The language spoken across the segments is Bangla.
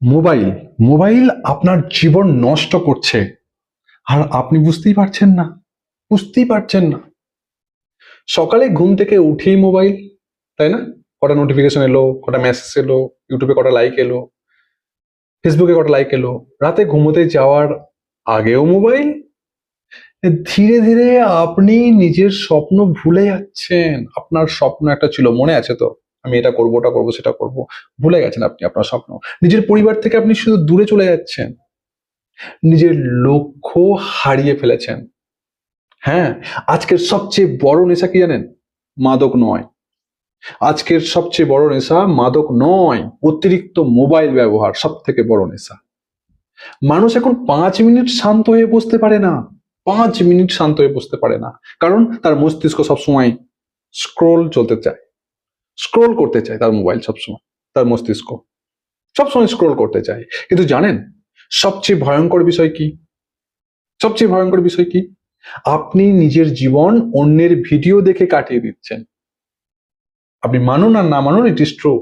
মোবাইল মোবাইল আপনার জীবন নষ্ট করছে, আর আপনি বুঝতেই পারছেন না। সকালে ঘুম থেকে উঠেই মোবাইল, তাই না? কটা নোটিফিকেশন এলো, কটা মেসেজ এলো, ইউটিউবে কটা লাইক এলো, ফেসবুকে কটা লাইক এলো, রাতে ঘুমোতে যাওয়ার আগেও মোবাইল। ধীরে ধীরে আপনি নিজের স্বপ্ন ভুলে যাচ্ছেন। আপনার স্বপ্ন একটা ছিল, মনে আছে তো? আমি এটা করবো, ওটা করবো, সেটা করবো। ভুলে গেছেন আপনি আপনার স্বপ্ন। নিজের পরিবার থেকে আপনি শুধু দূরে চলে যাচ্ছেন। নিজের লক্ষ্য হারিয়ে ফেলেছেন। হ্যাঁ, আজকের সবচেয়ে বড় নেশা কি জানেন? মাদক নয়। আজকের সবচেয়ে বড় নেশা মাদক নয়, অতিরিক্ত মোবাইল ব্যবহার সব থেকে বড় নেশা। মানুষ এখন 5 মিনিট শান্ত হয়ে বসতে পারে না। 5 মিনিট শান্ত হয়ে বসতে পারে না, কারণ তার মস্তিষ্ক সবসময় স্ক্রোল চলতে চায়, স্ক্রোল করতে চায়। তার মোবাইল সবসময়, তার মস্তিষ্ক সবসময় স্ক্রোল করতে চায়। কিন্তু জানেন সবচেয়ে ভয়ঙ্কর বিষয় কি? সবচেয়ে ভয়ঙ্কর বিষয় কি? আপনি নিজের জীবন অন্যের ভিডিও দেখে কাটিয়ে দিচ্ছেন। আপনি মানুন আর না মানুন, ইট ইজ ট্রু।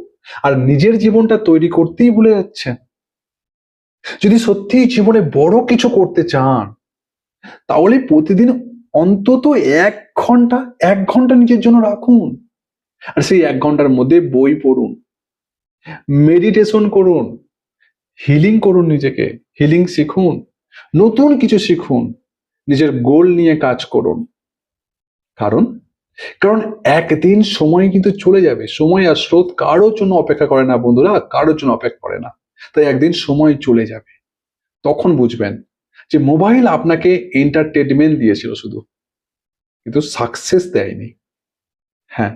আর নিজের জীবনটা তৈরি করতেই ভুলে যাচ্ছেন। যদি সত্যিই জীবনে বড় কিছু করতে চান, তাহলে প্রতিদিন অন্তত 1 ঘন্টা 1 ঘন্টা নিজের জন্য রাখুন। আর সেই 1 ঘন্টার মধ্যে বই পড়ুন, মেডিটেশন করুন, হিলিং করুন, নিজেকে হিলিং শিখুন, নতুন কিছু শিখুন, নিজের গোল নিয়ে কাজ করুন। কারণ কারণ একদিন সময় কিন্তু চলে যাবে। সময় আর স্রোত কারোর জন্য অপেক্ষা করে না বন্ধুরা, কারোর জন্য অপেক্ষা করে না। তাই একদিন সময় চলে যাবে, তখন বুঝবেন যে মোবাইল আপনাকে এন্টারটেনমেন্ট দিয়েছিল শুধু, কিন্তু সাকসেস দেয়নি। হ্যাঁ,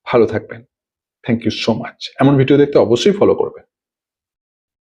ভালো থাকবেন। Thank you so much. এমন ভিডিও দেখতে অবশ্যই ফলো করবেন।